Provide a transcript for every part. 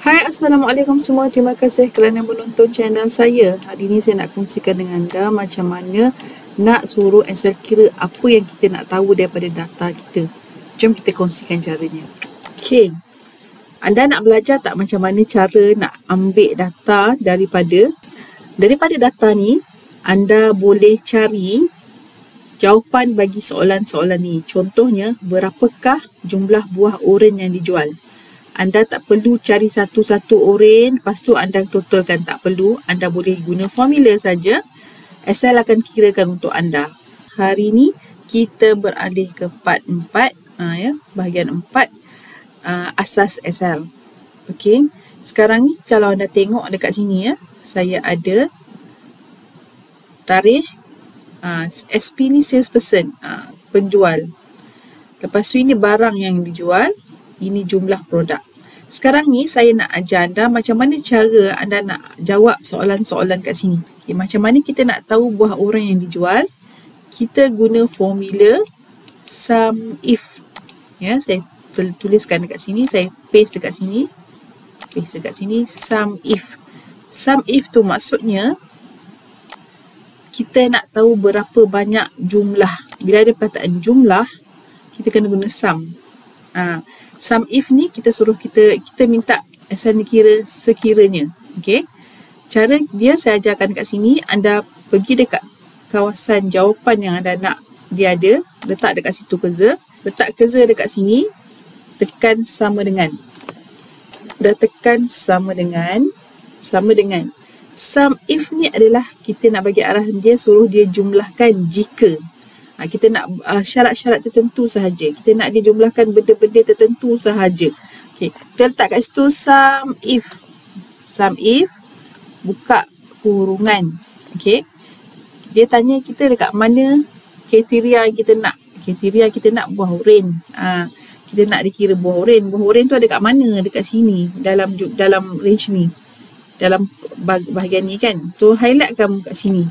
Hai, Assalamualaikum semua. Terima kasih kerana menonton channel saya. Hari ini saya nak kongsikan dengan anda macam mana nak suruh Excel kira apa yang kita nak tahu daripada data kita. Jom kita kongsikan caranya. Okey. Anda nak belajar tak macam mana cara nak ambil data daripada data ni, anda boleh cari jawapan bagi soalan-soalan ni. Contohnya, berapakah jumlah buah oren yang dijual? Anda tak perlu cari satu-satu oren, lepas tu anda totalkan. Tak perlu, anda boleh guna formula saja. Excel akan kirakan untuk anda. Hari ni kita beralih ke part 4, bahagian 4, asas Excel. Okey, sekarang ni kalau anda tengok dekat sini saya ada tarikh SP ni salesperson, penjual. Lepas tu ini barang yang dijual, ini jumlah produk. Sekarang ni saya nak ajar anda macam mana cara anda nak jawab soalan-soalan kat sini. Okay, macam mana kita nak tahu buah oren yang dijual? Kita guna formula sum if. Ya, saya tuliskan dekat sini, saya paste dekat sini. Sum if. Sum if tu maksudnya kita nak tahu berapa banyak jumlah. Bila ada perkataan jumlah, kita kena guna sum. Sum if ni kita minta Excel ni kira sekiranya. Okey. Cara dia saya ajarkan kat sini, anda pergi dekat kawasan jawapan yang anda nak dia ada, letak dekat situ cursor, letak cursor dekat sini, tekan sama dengan. Dah tekan sama dengan. Sum if ni adalah kita nak bagi arahan dia, suruh dia jumlahkan jika. Kita nak syarat-syarat tertentu sahaja. Kita nak dia jumlahkan benda-benda tertentu sahaja. Okay. Kita letak kat situ sum if. Sum if, buka kurungan. Okay. Dia tanya kita dekat mana kriteria yang kita nak. Kriteria kita nak buah oren. Kita nak dikira buah oren. Buah oren tu ada kat mana? Dekat sini. Dalam range ni. Dalam bahagian ni kan. So highlight kamu kat sini.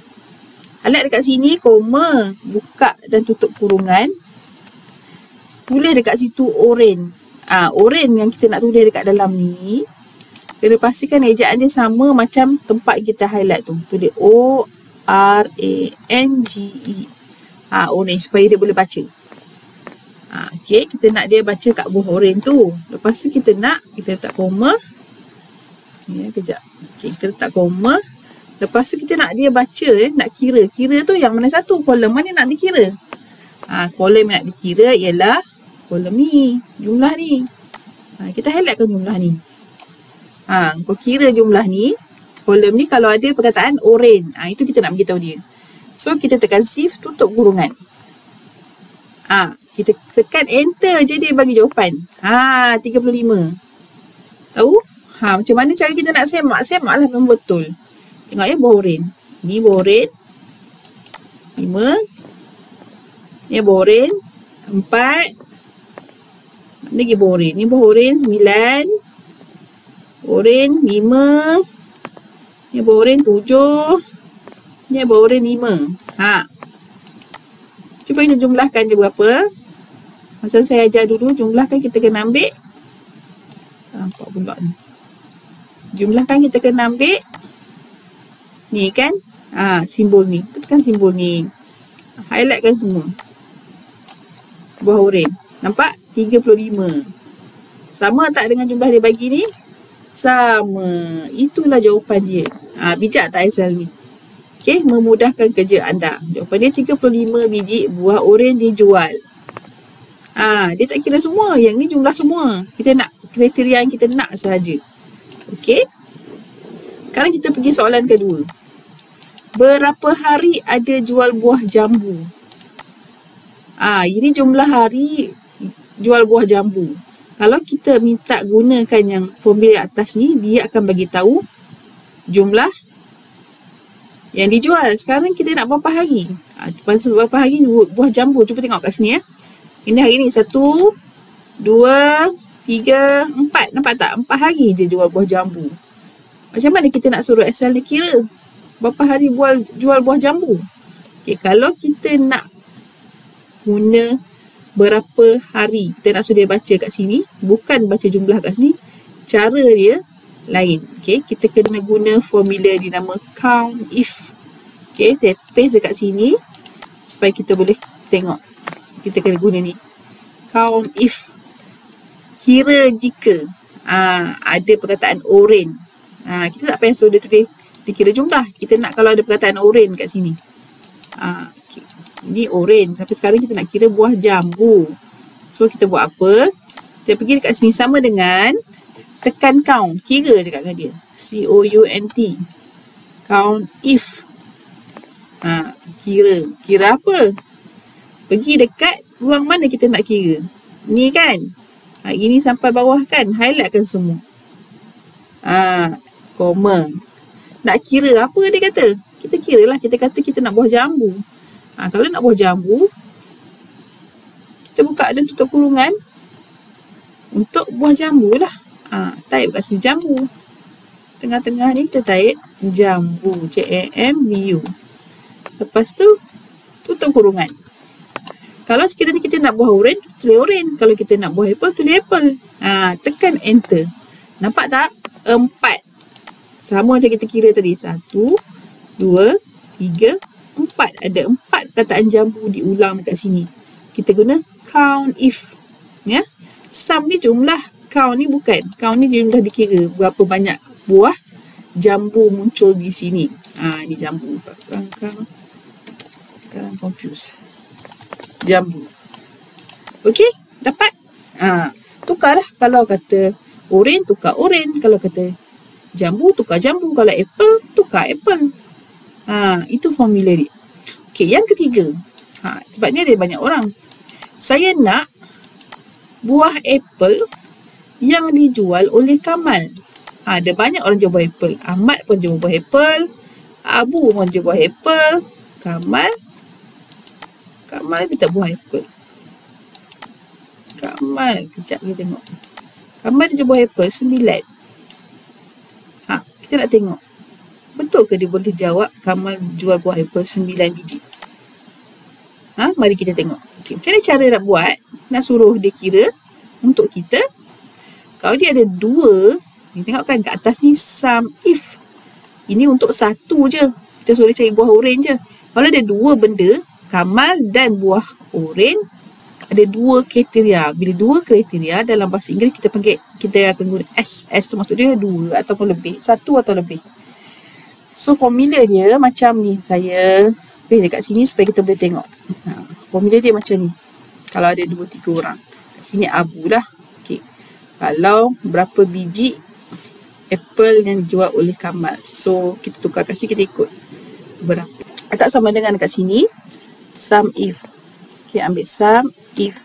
Highlight dekat sini, koma, buka dan tutup kurungan. Tulis dekat situ oren. Oren yang kita nak tulis dekat dalam ni, kena pastikan ejaan dia sama macam tempat kita highlight tu. Tulis O-R-A-N-G-E. Orange, supaya dia boleh baca. Okay, kita nak dia baca kat buah oren tu. Lepas tu kita letak koma. Kejap. Okay, kita letak koma. Lepas tu kita nak dia baca, nak kira. Kira tu yang mana satu? Kolom mana nak dikira? Kolom yang nak dikira ialah kolom ni, jumlah ni. Kita highlightkan jumlah ni. Kau kira jumlah ni, kolom ni kalau ada perkataan oren. Itu kita nak beritahu dia. So kita tekan shift, tutup kurungan. Kita tekan enter je dia bagi jawapan. 35. Tahu? Macam mana cara kita nak semak? Semak lah memang betul. Tengok buah oren. Ni buah oren 5. Ni buah oren 4. Mana lagi buah oren? Ni buah oren 9. Oren 5. Ni buah oren 7. Ni buah oren 5. Cuba kita jumlahkan je berapa. Macam saya ajar dulu, jumlahkan kita kena ambil. Nampak pula ni. Jumlahkan kita kena ambil. Ni kan, simbol ni. Tekan simbol ni. Highlightkan semua. Buah oren. Nampak? 35. Sama tak dengan jumlah dia bagi ni? Sama. Itulah jawapan dia. Bijak tak Excel ni? Okey, memudahkan kerja anda. Jawapan dia 35 biji buah oren dijual. Dia tak kira semua. Yang ni jumlah semua. Kita nak kriteria yang kita nak sahaja. Okey. Sekarang kita pergi soalan kedua. Berapa hari ada jual buah jambu? Ini jumlah hari jual buah jambu. Kalau kita minta gunakan yang formula atas ni, dia akan bagi tahu jumlah yang dijual. Sekarang kita nak berapa hari? Berapa hari buah jambu? Cuba tengok kat sini . Ini hari ni 1, 2, 3, 4. Nampak tak? 4 hari je jual buah jambu. Macam mana kita nak suruh Excel ni kira berapa hari jual buah jambu? Okay, kalau kita nak guna berapa hari, kita nak suruh dia baca kat sini, bukan baca jumlah kat sini. Cara dia, lain. Okay, kita kena guna formula dinama count if. Okay, saya paste dekat sini supaya kita boleh tengok. Kita kena guna ni. Count if. Kira jika ada perkataan oren. Kita tak payah suruh dia tulis dikira jumlah. Kita nak kalau ada perkataan oren kat sini. Okay. Ni oren. Tapi sekarang kita nak kira buah jambu. So kita buat apa? Kita pergi dekat sini sama dengan tekan count. Kira je kat dengan dia. C-O-U-N-T. Count if. Kira. Kira apa? Pergi dekat ruang mana kita nak kira. Ni kan? Ini sampai bawah kan? Highlightkan semua. Koma. Nak kira apa dia kata? Kita kira lah. Kita kata kita nak buah jambu. Kalau nak buah jambu, kita buka dan tutup kurungan untuk buah jambu lah. Type kat sini jambu. Tengah-tengah ni kita type jambu. J-A-M-B-U. Lepas tu, tutup kurungan. Kalau sekiranya kita nak buah oren, kita tulis oren. Kalau kita nak buah apple, tulis apple. Tekan enter. Nampak tak? 4. Sama macam kita kira tadi. 1, 2, 3, 4. Ada 4 perkataan jambu diulang dekat sini. Kita guna count if. Ya? Sum ni jumlah. Count ni bukan. Count ni jumlah dikira. Berapa banyak buah jambu muncul di sini. Ni jambu. Sekarang confuse. Jambu. Okey, dapat? Tukarlah. Kalau kata oren, tukar oren. Kalau kata jambu, tukar jambu. Kalau apple, tukar apple. Itu formula dia. Okey, yang ketiga. Sebab ni ada banyak orang. Saya nak buah apple yang dijual oleh Kamal. Ada banyak orang jual buah apple. Ahmad pun jual buah apple. Abu pun jual buah apple. Kamal dia tak buah apple. Kamal, kejap kita tengok. Kamal dia jual buah apple 9. Kita nak tengok. Betul ke dia boleh jawab Kamal jual buah apple 9 biji? Mari kita tengok. Okay. Macam mana cara nak buat? Nak suruh dia kira untuk kita. Kalau dia ada 2, ni tengok kan kat atas ni sum if. Ini untuk 1 je. Kita suruh dia cari buah oren je. Kalau ada 2 benda, Kamal dan buah oren, ada 2 kriteria. Bila 2 kriteria dalam bahasa Inggeris kita akan guna S. S tu maksud dia 2 ataupun lebih. 1 atau lebih. So formula dia macam ni. Saya pilih dekat sini supaya kita boleh tengok. Formula dia macam ni. Kalau ada 2-3 orang. Kat sini Abu lah. Okay. Kalau berapa biji apple yang dijual oleh Kamal. So kita tukar kat sini, kita ikut berapa. Tak sama dengan dekat sini. Sum if. Okay, ambil sum if.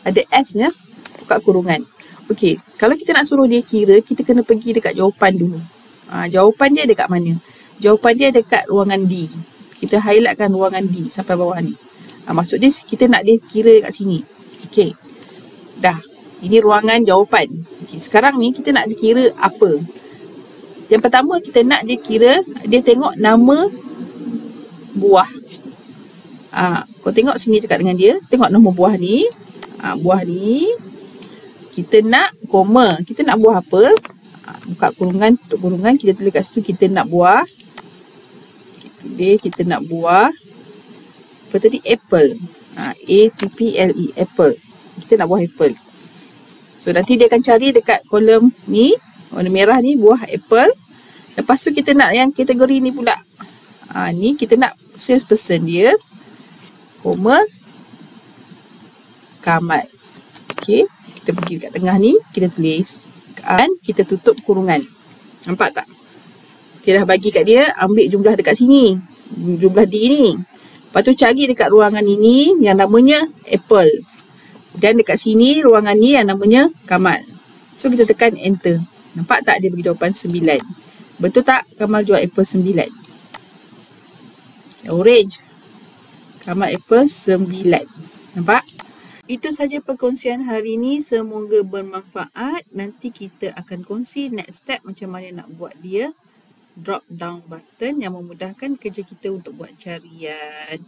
Ada S nya. Buka kurungan. Okay, kalau kita nak suruh dia kira, kita kena pergi dekat jawapan dulu. Jawapan dia dekat mana? Jawapan dia dekat ruangan D. Kita highlightkan ruangan D sampai bawah ni. Maksud dia kita nak dia kira kat sini. Okay. Dah. Ini ruangan jawapan. Okay, sekarang ni kita nak dia kira apa? Yang pertama kita nak dia kira, dia tengok nama buah. Kau tengok sini cakap dengan dia. Tengok nama buah ni. Buah ni. Kita nak koma. Kita nak buah apa? Buka kurungan, tutup kurungan. Kita tulis kat situ kita nak buah. Kita nak buah. Apa tadi? Apple. A-P-P-L-E. Apple. Kita nak buah apple. So nanti dia akan cari dekat kolom ni. Warna merah ni buah apple. Lepas tu kita nak yang kategori ni pula. Ni kita nak salesperson dia. Koma Kamal. Okay. Kita pergi dekat tengah ni. Kita tulis. Dan kita tutup kurungan. Nampak tak? Kita dah bagi kat dia. Ambil jumlah dekat sini. Jumlah D ni. Lepas tu cari dekat ruangan ini. Yang namanya apple. Dan dekat sini ruangan ni yang namanya Kamal. So kita tekan enter. Nampak tak dia bagi jawapan 9. Betul tak Kamal jual apple 9? Orange. Kamal apple 9. Nampak? Itu saja perkongsian hari ini. Semoga bermanfaat. Nanti kita akan kongsi next step macam mana nak buat dia. Drop down button yang memudahkan kerja kita untuk buat carian.